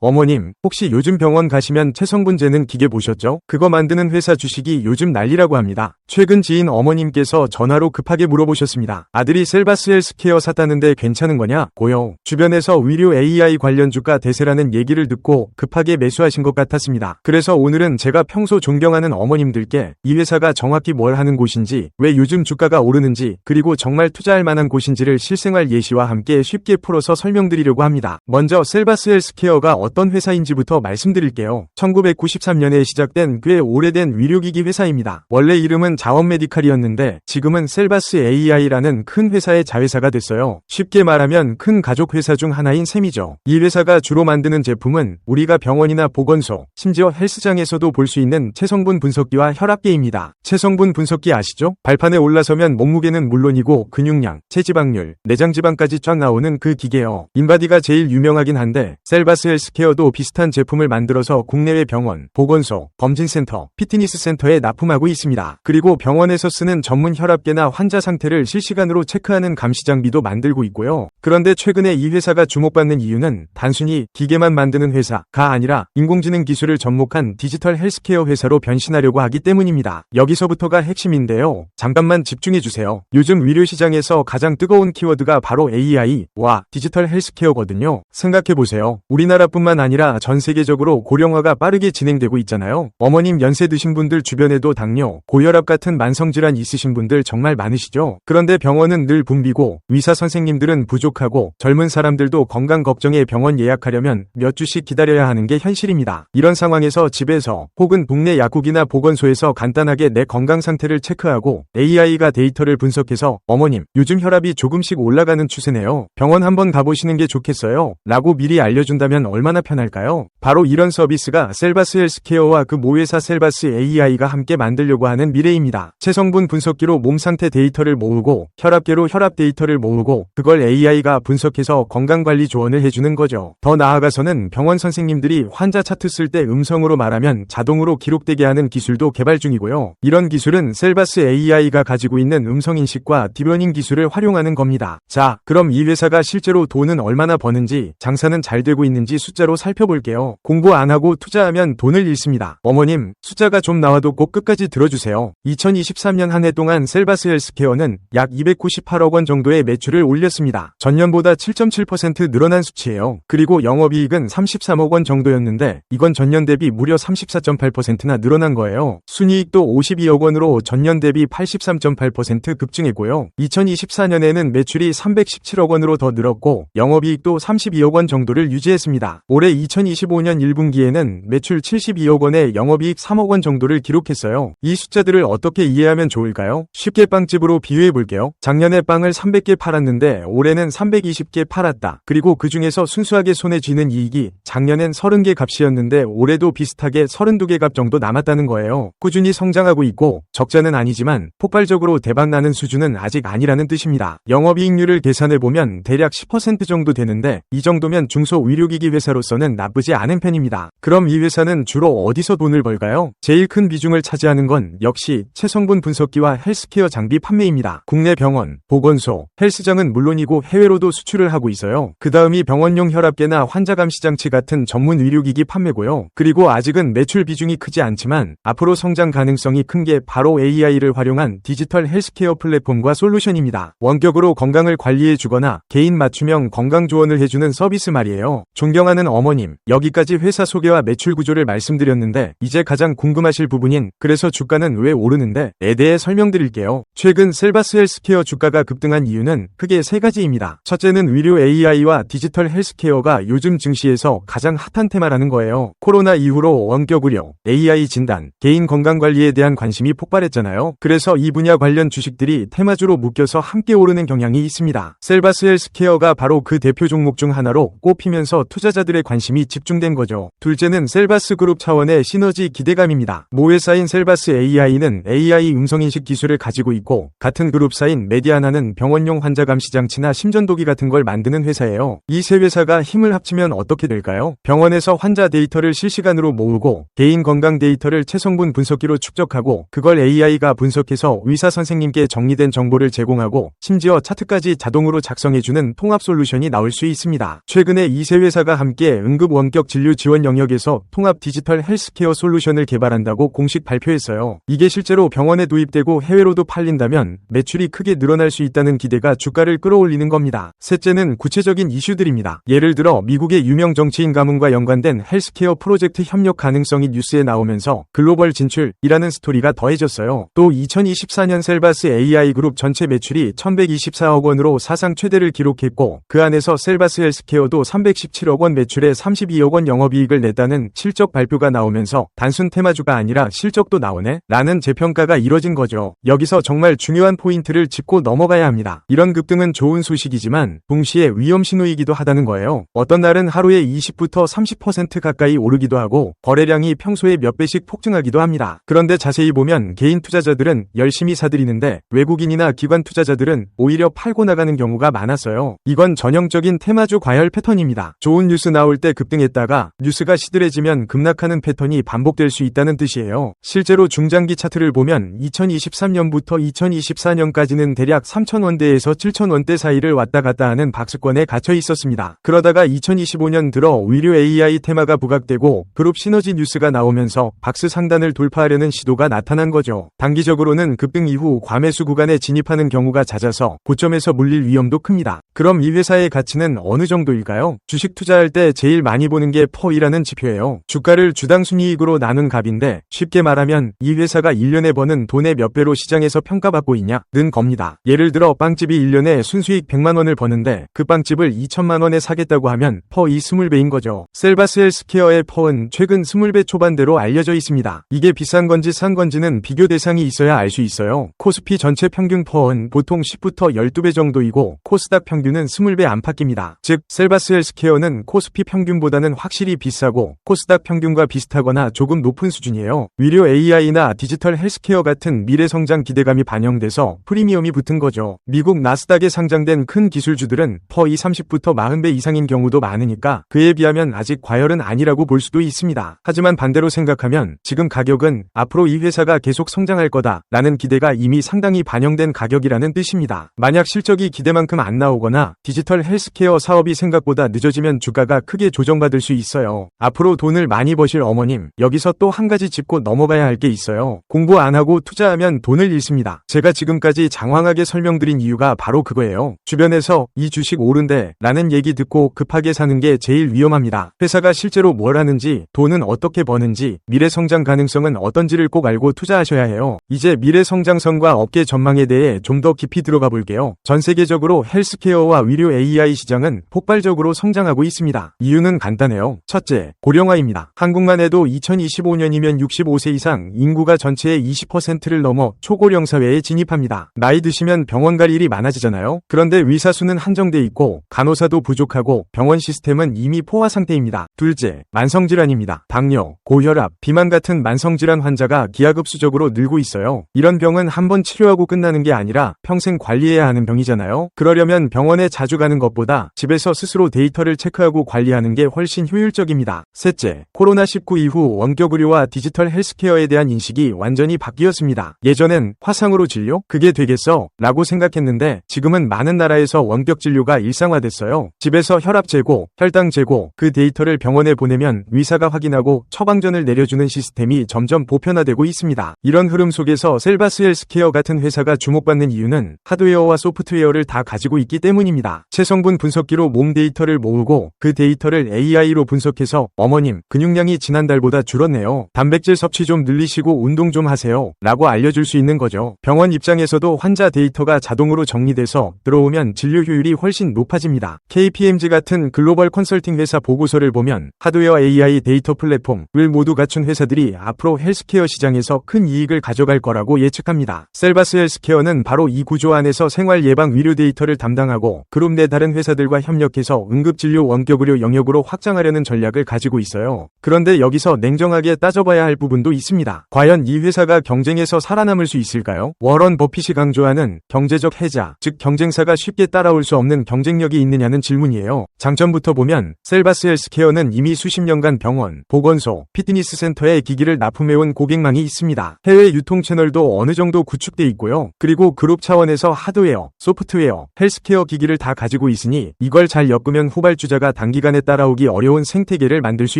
어머님, 혹시 요즘 병원 가시면 체성분 재는 기계 보셨죠? 그거 만드는 회사 주식이 요즘 난리라고 합니다. 최근 지인 어머님께서 전화로 급하게 물어보셨습니다. 아들이 셀바스 헬스케어 샀다는데 괜찮은 거냐? 고요. 주변에서 의료 AI 관련 주가 대세라는 얘기를 듣고 급하게 매수하신 것 같았습니다. 그래서 오늘은 제가 평소 존경하는 어머님들께 이 회사가 정확히 뭘 하는 곳인지, 왜 요즘 주가가 오르는지, 그리고 정말 투자할 만한 곳인지를 실생활 예시와 함께 쉽게 풀어서 설명드리려고 합니다. 먼저 셀바스 헬스케어가 어떤 회사인지부터 말씀드릴게요. 1993년에 시작된 꽤 오래된 의료기기 회사입니다. 원래 이름은 자원메디칼이었는데 지금은 셀바스 AI라는 큰 회사의 자회사가 됐어요. 쉽게 말하면 큰 가족 회사 중 하나인 셈이죠. 이 회사가 주로 만드는 제품은 우리가 병원이나 보건소, 심지어 헬스장에서도 볼 수 있는 체성분 분석기와 혈압계입니다. 체성분 분석기 아시죠? 발판에 올라서면 몸무게는 물론이고 근육량, 체지방률, 내장지방까지 쫙 나오는 그 기계요. 인바디가 제일 유명하긴 한데 셀바스 헬스케어도 비슷한 제품을 만들어서 국내외 병원, 보건소, 검진센터, 피트니스 센터에 납품하고 있습니다. 그리고 병원에서 쓰는 전문 혈압계나 환자 상태를 실시간으로 체크하는 감시 장비도 만들고 있고요. 그런데 최근에 이 회사가 주목받는 이유는 단순히 기계만 만드는 회사가 아니라 인공지능 기술을 접목한 디지털 헬스케어 회사로 변신하려고 하기 때문입니다. 여기서부터가 핵심인데요. 잠깐만 집중해주세요. 요즘 의료시장에서 가장 뜨거운 키워드가 바로 AI와 디지털 헬스케어거든요. 생각해보세요. 우리나라뿐만 아니라 전 세계적으로 고령화가 빠르게 진행되고 있잖아요. 어머님 연세 드신 분들 주변에도 당뇨, 고혈압 같은 만성질환 있으신 분들 정말 많으시죠? 그런데 병원은 늘 붐비고 의사 선생님들은 부족하고 젊은 사람들도 건강 걱정에 병원 예약하려면 몇 주씩 기다려야 하는 게 현실입니다. 이런 상황에서 집에서 혹은 동네 약국이나 보건소에서 간단하게 내 건강 상태를 체크하고 AI가 데이터를 분석해서 어머님, 요즘 혈압이 조금씩 올라가는 추세네요. 병원 한번 가보시는 게 좋겠어요. 라고 미리 알려준다면 얼마나 편할까요? 바로 이런 서비스가 셀바스 헬스케어와 그 모회사 셀바스 AI가 함께 만들려고 하는 미래입니다. 체성분 분석기로 몸 상태 데이터를 모으고 혈압계로 혈압 데이터를 모으고 그걸 AI가 분석해서 건강관리 조언을 해주는 거죠. 더 나아가서는 병원 선생님들이 환자 차트 쓸 때 음성으로 말하면 자동으로 기록되게 하는 기술도 개발 중이고요. 이런 기술은 셀바스 AI가 가지고 있는 음성인식과 딥러닝 기술을 활용하는 겁니다. 자, 그럼 이 회사가 실제로 돈은 얼마나 버는지, 장사는 잘 되고 있는지 숫자로 살펴볼게요. 공부 안 하고 투자하면 돈을 잃습니다. 어머님, 숫자가 좀 나와도 꼭 끝까지 들어주세요. 2023년 한 해 동안 셀바스 헬스케어는 약 298억 원 정도의 매출을 올렸습니다. 전년보다 7.7% 늘어난 수치예요. 그리고 영업이익은 33억 원 정도였는데 이건 전년 대비 무려 34.8%나 늘어난 거예요. 순이익도 52억 원으로 전년 대비 83.8% 급증했고요. 2024년에는 매출이 317억 원으로 더 늘었고 영업이익도 32억 원 정도를 유지했습니다. 올해 2025년 1분기에는 매출 72억 원에 영업이익 3억 원 정도를 기록했어요. 이 숫자들을 어떻게 이해하면 좋을까요? 쉽게 빵집으로 비유해볼게요. 작년에 빵을 300개 팔았는데 올해는 320개 팔았다. 그리고 그 중에서 순수하게 손에 쥐는 이익이 작년엔 30개 값이었는데 올해도 비슷하게 32개 값 정도 남았다는 거예요. 꾸준히 성장하고 있고 적자는 아니지만 폭발적으로 대박나는 수준은 아직 아니라는 뜻입니다. 영업이익률을 계산해보면 대략 10% 정도 되는데 이 정도면 중소의료기기 회사로서는 나쁘지 않은 편입니다. 그럼 이 회사는 주로 어디서 돈을 벌까요? 제일 큰 비중을 차지하는 건 역시 체성분 분석기와 헬스케어 장비 판매입니다. 국내 병원, 보건소, 헬스장은 물론이고 해외로도 수출을 하고 있어요. 그 다음이 병원용 혈압계나 환자감시장치 같은 전문 의료기기 판매고요. 그리고 아직은 매출 비중이 크지 않지만 앞으로 성장 가능성이 큰 게 바로 AI를 활용한 디지털 헬스케어 플랫폼과 솔루션입니다. 원격으로 건강을 관리해주거나 개인 맞춤형 건강 조언을 해주는 서비스 말이에요. 존경하는 어머님, 여기까지 회사 소개와 매출 구조를 말씀드렸는데 이제 가장 궁금하실 부분인 그래서 주가는 왜 오르는데 에 대해 설명드릴게요. 최근 셀바스 헬스케어 주가가 급등한 이유는 크게 세 가지입니다. 첫째는 의료 AI와 디지털 헬스케어가 요즘 증시에서 가장 핫한 테마라는 거예요. 코로나 이후로 원격 의료, AI 진단, 개인 건강관리에 대한 관심이 폭발했잖아요. 그래서 이 분야 관련 주식들이 테마주로 묶여서 함께 오르는 경향이 있습니다. 셀바스 헬스케어가 바로 그 대표 종목 중 하나로 꼽히면서 투자자들의 관심이 집중된 거죠. 둘째는 셀바스 그룹 차원의 시너지 기대감입니다. 모회사인 셀바스 AI는 AI 음성인식 기술을 가지고 있고 같은 그룹사인 메디아나는 병원용 환자감시장치나 심전도기 같은 걸 만드는 회사예요. 이 세 회사가 힘을 합치면 어떻게 될까요? 병원에서 환자 데이터를 실시간으로 모으고 개인 건강 데이터를 체성분 분석기로 축적하고 그걸 AI가 분석해서 의사 선생님께 정리된 정보를 제공하고 심지어 차트까지 자동으로 작성해주는 통합 솔루션이 나올 수 있습니다. 최근에 이 세 회사가 함께 위해 응급 원격 진료 지원 영역에서 통합 디지털 헬스케어 솔루션을 개발한다고 공식 발표했어요. 이게 실제로 병원에 도입되고 해외로도 팔린다면 매출이 크게 늘어날 수 있다는 기대가 주가를 끌어올리는 겁니다. 셋째는 구체적인 이슈들입니다. 예를 들어 미국의 유명 정치인 가문과 연관된 헬스케어 프로젝트 협력 가능성이 뉴스에 나오면서 글로벌 진출이라는 스토리가 더해졌어요. 또 2024년 셀바스 AI 그룹 전체 매출이 1124억 원으로 사상 최대를 기록했고 그 안에서 셀바스 헬스케어도 317억 원 매출에 32억 원 영업이익을 냈다는 실적 발표가 나오면서 단순 테마주가 아니라 실적도 나오네? 라는 재평가가 이뤄진 거죠. 여기서 정말 중요한 포인트를 짚고 넘어가야 합니다. 이런 급등은 좋은 소식이지만 동시에 위험 신호이기도 하다는 거예요. 어떤 날은 하루에 20부터 30% 가까이 오르기도 하고 거래량이 평소에 몇 배씩 폭증하기도 합니다. 그런데 자세히 보면 개인 투자자들은 열심히 사들이는데 외국인이나 기관 투자자들은 오히려 팔고 나가는 경우가 많았어요. 이건 전형적인 테마주 과열 패턴입니다. 좋은 뉴스 나올 때 급등했다가 뉴스가 시들해지면 급락하는 패턴이 반복될 수 있다는 뜻이에요. 실제로 중장기 차트를 보면 2023년부터 2024년까지는 대략 3,000원대에서 7,000원대 사이를 왔다 갔다 하는 박스권에 갇혀 있었습니다. 그러다가 2025년 들어 의료 AI 테마가 부각되고 그룹 시너지 뉴스가 나오면서 박스 상단을 돌파하려는 시도가 나타난 거죠. 단기적으로는 급등 이후 과매수 구간에 진입하는 경우가 잦아서 고점에서 물릴 위험도 큽니다. 그럼 이 회사의 가치는 어느 정도일까요? 주식 투자할 때 제일 많이 보는 게 퍼이라는 지표예요. 주가를 주당 순이익으로 나눈 값인데 쉽게 말하면 이 회사가 1년에 버는 돈의 몇 배로 시장에서 평가받고 있냐는 겁니다. 예를 들어 빵집이 1년에 순수익 100만 원을 버는데 그 빵집을 2천만 원에 사겠다고 하면 퍼이 20배인 거죠. 셀바스 헬스케어의 퍼은 최근 20배 초반대로 알려져 있습니다. 이게 비싼 건지 싼 건지는 비교 대상이 있어야 알 수 있어요. 코스피 전체 평균 퍼은 보통 10부터 12배 정도이고 코스닥 평균은 20배 안팎입니다. 즉 셀바스 헬스케어는 코스피 평균보다는 확실히 비싸고 코스닥 평균과 비슷하거나 조금 높은 수준이에요. 의료 AI나 디지털 헬스케어 같은 미래 성장 기대감이 반영돼서 프리미엄이 붙은 거죠. 미국 나스닥에 상장된 큰 기술주들은 퍼이 30부터 40배 이상인 경우도 많으니까 그에 비하면 아직 과열은 아니라고 볼 수도 있습니다. 하지만 반대로 생각하면 지금 가격은 앞으로 이 회사가 계속 성장할 거다 라는 기대가 이미 상당히 반영된 가격이라는 뜻입니다. 만약 실적이 기대만큼 안 나오거나 디지털 헬스케어 사업이 생각보다 늦어지면 주가가 크게 조정받을 수 있어요. 앞으로 돈을 많이 버실 어머님, 여기서 또 한 가지 짚고 넘어가야 할 게 있어요. 공부 안 하고 투자하면 돈을 잃습니다. 제가 지금까지 장황하게 설명드린 이유가 바로 그거예요. 주변에서 이 주식 오른대 라는 얘기 듣고 급하게 사는 게 제일 위험합니다. 회사가 실제로 뭘 하는지, 돈은 어떻게 버는지, 미래 성장 가능성은 어떤지를 꼭 알고 투자하셔야 해요. 이제 미래 성장성과 업계 전망에 대해 좀 더 깊이 들어가 볼게요. 전 세계적으로 헬스케어와 의료 AI 시장은 폭발적으로 성장하고 있습니다. 이유는 간단해요. 첫째, 고령화입니다. 한국만 해도 2025년이면 65세 이상 인구가 전체의 20%를 넘어 초고령 사회에 진입합니다. 나이 드시면 병원 갈 일이 많아지잖아요. 그런데 의사 수는 한정돼 있고 간호사도 부족하고 병원 시스템은 이미 포화 상태입니다. 둘째, 만성질환입니다. 당뇨, 고혈압, 비만 같은 만성질환 환자가 기하급수적으로 늘고 있어요. 이런 병은 한번 치료하고 끝나는 게 아니라 평생 관리해야 하는 병이잖아요. 그러려면 병원에 자주 가는 것보다 집에서 스스로 데이터를 체크하고 관리하는 게 훨씬 효율적입니다. 셋째, 코로나19 이후 원격 의료와 디지털 헬스케어에 대한 인식이 완전히 바뀌었습니다. 예전엔 화상으로 진료? 그게 되겠어? 라고 생각했는데 지금은 많은 나라에서 원격 진료가 일상화됐어요. 집에서 혈압 재고, 혈당 재고, 그 데이터를 병원에 보내면 의사가 확인하고 처방전을 내려주는 시스템이 점점 보편화되고 있습니다. 이런 흐름 속에서 셀바스 헬스케어 같은 회사가 주목받는 이유는 하드웨어와 소프트웨어를 다 가지고 있기 때문입니다. 체성분 분석기로 몸 데이터를 모으고 그 데이터를 AI로 분석해서 어머님, 근육량이 지난달보다 줄었네요. 단백질 섭취 좀 늘리시고 운동 좀 하세요. 라고 알려줄 수 있는 거죠. 병원 입장에서도 환자 데이터가 자동으로 정리돼서 들어오면 진료 효율이 훨씬 높아집니다. KPMG 같은 글로벌 컨설팅 회사 보고서를 보면 하드웨어 AI 데이터 플랫폼을 모두 갖춘 회사들이 앞으로 헬스케어 시장에서 큰 이익을 가져갈 거라고 예측합니다. 셀바스 헬스케어는 바로 이 구조 안에서 생활 예방 의료 데이터를 담당하고 그룹 내 다른 회사들과 협력해서 응급진료 원격의료 영역으로 확장하려는 전략을 가지고 있어요. 그런데 여기서 냉정하게 따져봐야 할 부분도 있습니다. 과연 이 회사가 경쟁에서 살아남을 수 있을까요? 워런 버핏이 강조하는 경제적 해자, 즉 경쟁사가 쉽게 따라올 수 없는 경쟁력이 있느냐는 질문이에요. 장점부터 보면 셀바스 헬스케어는 이미 수십 년간 병원, 보건소, 피트니스 센터에 기기를 납품해온 고객망이 있습니다. 해외 유통 채널도 어느 정도 구축돼 있고요. 그리고 그룹 차원에서 하드웨어, 소프트웨어, 헬스케어 기기를 다 가지고 있으니 이걸 잘 엮으면 후발주자가 단기간에 다음에 따라오기 어려운 생태계를 만들 수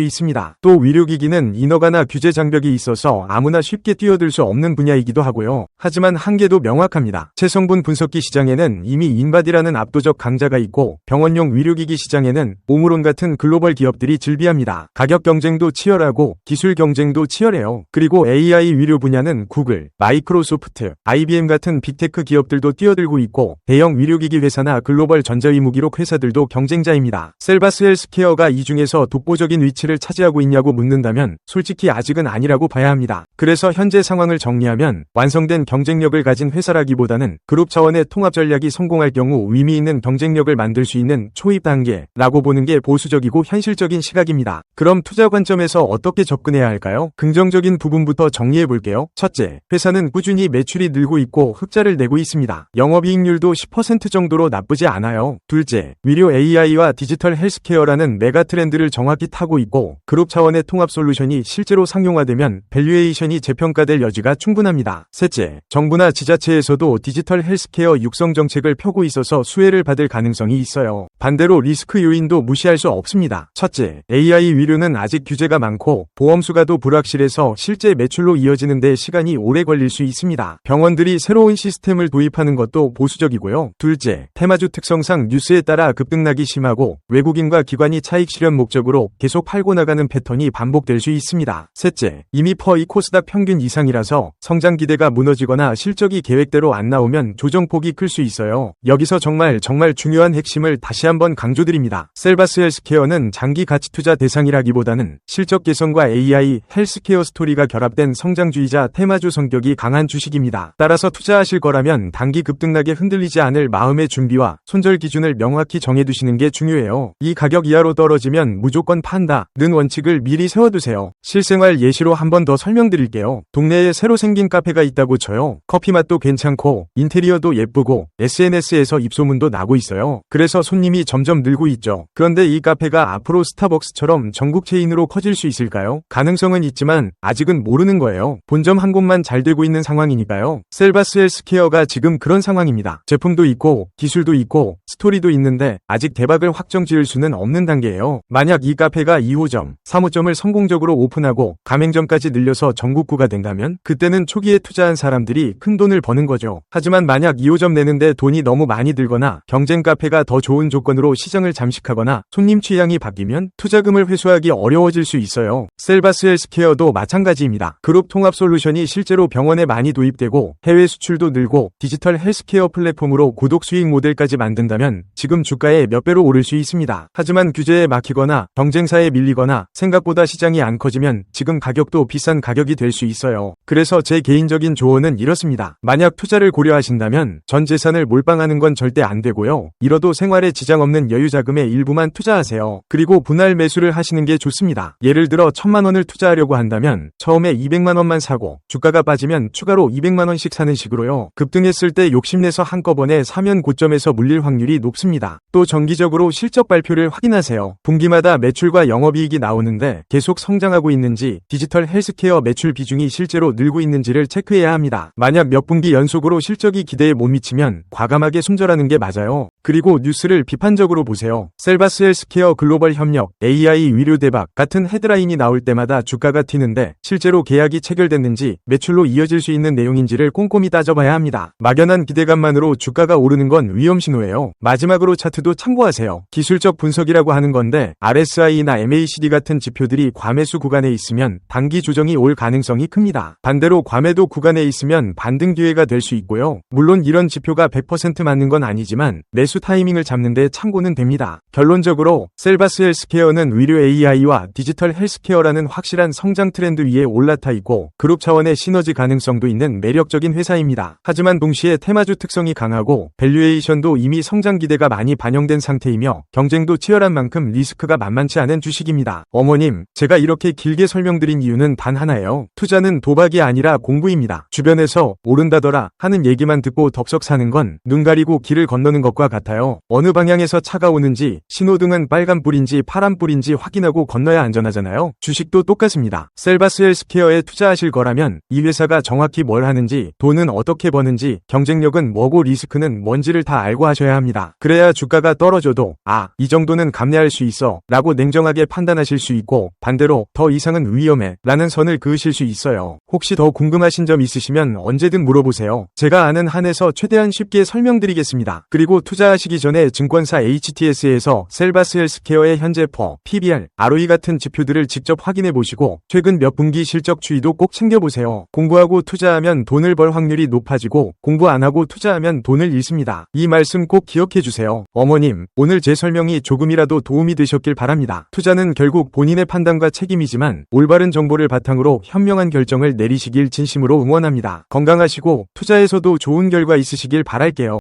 있습니다. 또 의료기기는 인허가나 규제 장벽이 있어서 아무나 쉽게 뛰어들 수 없는 분야이기도 하고요. 하지만 한계도 명확합니다. 체성분 분석기 시장에는 이미 인바디라는 압도적 강자가 있고 병원용 의료기기 시장에는 오므론 같은 글로벌 기업들이 즐비합니다. 가격 경쟁도 치열하고 기술 경쟁도 치열해요. 그리고 AI 의료 분야는 구글, 마이크로소프트, IBM 같은 빅테크 기업들도 뛰어들고 있고 대형 의료기기 회사나 글로벌 전자의무기록 회사들도 경쟁자입니다. 셀바스 헬스케어가 이 중에서 독보적인 위치를 차지하고 있냐고 묻는다면 솔직히 아직은 아니라고 봐야 합니다. 그래서 현재 상황을 정리하면 완성된 경쟁력을 가진 회사라기보다는 그룹 차원의 통합 전략이 성공할 경우 의미 있는 경쟁력을 만들 수 있는 초입 단계라고 보는 게 보수적이고 현실적인 시각입니다. 그럼 투자 관점에서 어떻게 접근해야 할까요? 긍정적인 부분부터 정리해 볼게요. 첫째, 회사는 꾸준히 매출이 늘고 있고 흑자를 내고 있습니다. 영업이익률도 10% 정도로 나쁘지 않아요. 둘째, 의료 AI와 디지털 헬스케어라는 메가 트렌드를 정확히 타고 있고 그룹 차원의 통합 솔루션이 실제로 상용화되면 밸류에이션이 재평가될 여지가 충분합니다. 셋째, 정부나 지자체에서도 디지털 헬스케어 육성 정책을 펴고 있어서 수혜를 받을 가능성이 있어요. 반대로 리스크 요인도 무시할 수 없습니다. 첫째, AI 의료는 아직 규제가 많고 보험 수가도 불확실해서 실제 매출로 이어지는 데 시간이 오래 걸릴 수 있습니다. 병원들이 새로운 시스템을 도입하는 것도 보수적이고요. 둘째, 테마주 특성상 뉴스에 따라 급등락이 심하고 외국인과 기관이 차익 실현 목적으로 계속 팔고 나가는 패턴이 반복될 수 있습니다. 셋째, 이미 퍼2 코스닥 평균 이상이라서 성장 기대가 무너지거나 실적이 계획대로 안 나오면 조정폭이 클 수 있어요. 여기서 정말 중요한 핵심을 다시 한번 강조드립니다. 셀바스 헬스케어는 장기 가치 투자 대상이라기보다는 실적 개선과 AI 헬스케어 스토리가 결합된 성장주의자 테마주 성격이 강한 주식입니다. 따라서 투자하실 거라면 단기 급등락에 흔들리지 않을 마음의 준비와 손절 기준을 명확히 정해두시는 게 중요해요. 이 가격 이하로 떨어지면 무조건 판다는 원칙을 미리 세워두세요. 실생활 예시로 한 번 더 설명드릴게요. 동네에 새로 생긴 카페가 있다고 쳐요. 커피 맛도 괜찮고 인테리어도 예쁘고 SNS에서 입소문도 나고 있어요. 그래서 손님이 점점 늘고 있죠. 그런데 이 카페가 앞으로 스타벅스처럼 전국 체인으로 커질 수 있을까요? 가능성은 있지만 아직은 모르는 거예요. 본점 한 곳만 잘 되고 있는 상황이니까요. 셀바스 헬스케어가 지금 그런 상황입니다. 제품도 있고 기술도 있고 스토리도 있는데 아직 대박을 확정 지을 수는 없는 단계예요. 만약 이 카페가 2호점, 3호점을 성공적으로 오픈하고 가맹점까지 늘려서 전국구가 된다면 그때는 초기에 투자한 사람들이 큰 돈을 버는 거죠. 하지만 만약 2호점 내는데 돈이 너무 많이 들거나 경쟁 카페가 더 좋은 조건으로 시장을 잠식하거나 손님 취향이 바뀌면 투자금을 회수하기 어려워질 수 있어요. 셀바스 헬스케어도 마찬가지입니다. 그룹 통합 솔루션이 실제로 병원에 많이 도입되고 해외 수출도 늘고 디지털 헬스케어 플랫폼으로 고독 수익 모델까지 만든다면 지금 주가에 몇 배로 오를 수 있습니다. 하지만 규제에 막히거나 경쟁사에 밀리거나 생각보다 시장이 안 커지면 지금 가격도 비싼 가격이 될 수 있어요. 그래서 제 개인적인 조언은 이렇습니다. 만약 투자를 고려하신다면 전 재산을 몰빵하는 건 절대 안 되고요. 잃어도 생활에 지장 없는 여유 자금의 일부만 투자하세요. 그리고 분할 매수를 하시는 게 좋습니다. 예를 들어 1,000만 원을 투자하려고 한다면 처음에 200만 원만 사고 주가가 빠지면 추가로 200만 원씩 사는 식으로요. 급등했을 때 욕심내서 한꺼번에 사면 고점에서 물릴 확률이 높습니다. 또 정기적으로 실적 발표를 확인하세요. 분기마다 매출과 영업이익이 나오는데 계속 성장하고 있는지 디지털 헬스케어 매출 비중이 실제로 늘고 있는지를 체크해야 합니다. 만약 몇 분기 연속으로 실적이 기대에 못 미치면 과감하게 손절하는 게 맞아요. 그리고 뉴스를 비판적으로 보세요. 셀바스 헬스케어 글로벌 협력, AI 의료 대박 같은 헤드라인이 나올 때마다 주가가 튀는데 실제로 계약이 체결됐는지 매출로 이어질 수 있는 내용인지를 꼼꼼히 따져봐야 합니다. 막연한 기대감만으로 주가가 오르는 건 위험 신호예요. 마지막으로 차트도 참고하세요. 기술적 분석이라고 하는 건데 RSI나 MACD 같은 지표들이 과매수 구간에 있으면 단기 조정이 올 가능성이 큽니다. 반대로 과매도 구간에 있으면 반등 기회가 될 수 있고요. 물론 이런 지표가 100% 맞는 건 아니지만 매수 타이밍을 잡는 데 참고는 됩니다. 결론적으로 셀바스 헬스케어는 의료 AI와 디지털 헬스케어라는 확실한 성장 트렌드 위에 올라타 있고 그룹 차원의 시너지 가능성도 있는 매력적인 회사입니다. 하지만 동시에 테마주 특성이 강하고 밸류에이션도 이미 성장 기대가 많이 반영된 상태이며 경쟁도 치열한 만큼 리스크가 만만치 않은 주식입니다. 어머님, 제가 이렇게 길게 설명드린 이유는 단 하나예요. 투자는 도박이 아니라 공부입니다. 주변에서 오른다더라 하는 얘기만 듣고 덥석 사는 건 눈 가리고 길을 건너는 것과 같아요. 어느 방향에서 차가 오는지 신호등은 빨간불인지 파란불인지 확인하고 건너야 안전하잖아요. 주식도 똑같습니다. 셀바스 헬스케어에 투자하실 거라면 이 회사가 정확히 뭘 하는지, 돈은 어떻게 버는지, 경쟁력은 뭐고 리스크는 뭔지를 다 알고 하셔야 합니다. 그래야 주가가 떨어져도 이 정도는 감당 감내할 수 있어 라고 냉정하게 판단하실 수 있고, 반대로 더 이상은 위험해 라는 선을 그으실 수 있어요. 혹시 더 궁금하신 점 있으시면 언제든 물어보세요. 제가 아는 한에서 최대한 쉽게 설명드리겠습니다. 그리고 투자하시기 전에 증권사 HTS에서 셀바스 헬스케어의 현재 PBR, ROE 같은 지표들을 직접 확인해 보시고 최근 몇 분기 실적 추이도 꼭 챙겨보세요. 공부하고 투자하면 돈을 벌 확률이 높아지고 공부 안 하고 투자하면 돈을 잃습니다. 이 말씀 꼭 기억해 주세요. 어머님, 오늘 제 설명이 조금이라도 도움이 되셨길 바랍니다. 투자는 결국 본인의 판단과 책임이지만 올바른 정보를 바탕으로 현명한 결정을 내리시길 진심으로 응원합니다. 건강하시고 투자에서도 좋은 결과 있으시길 바랄게요.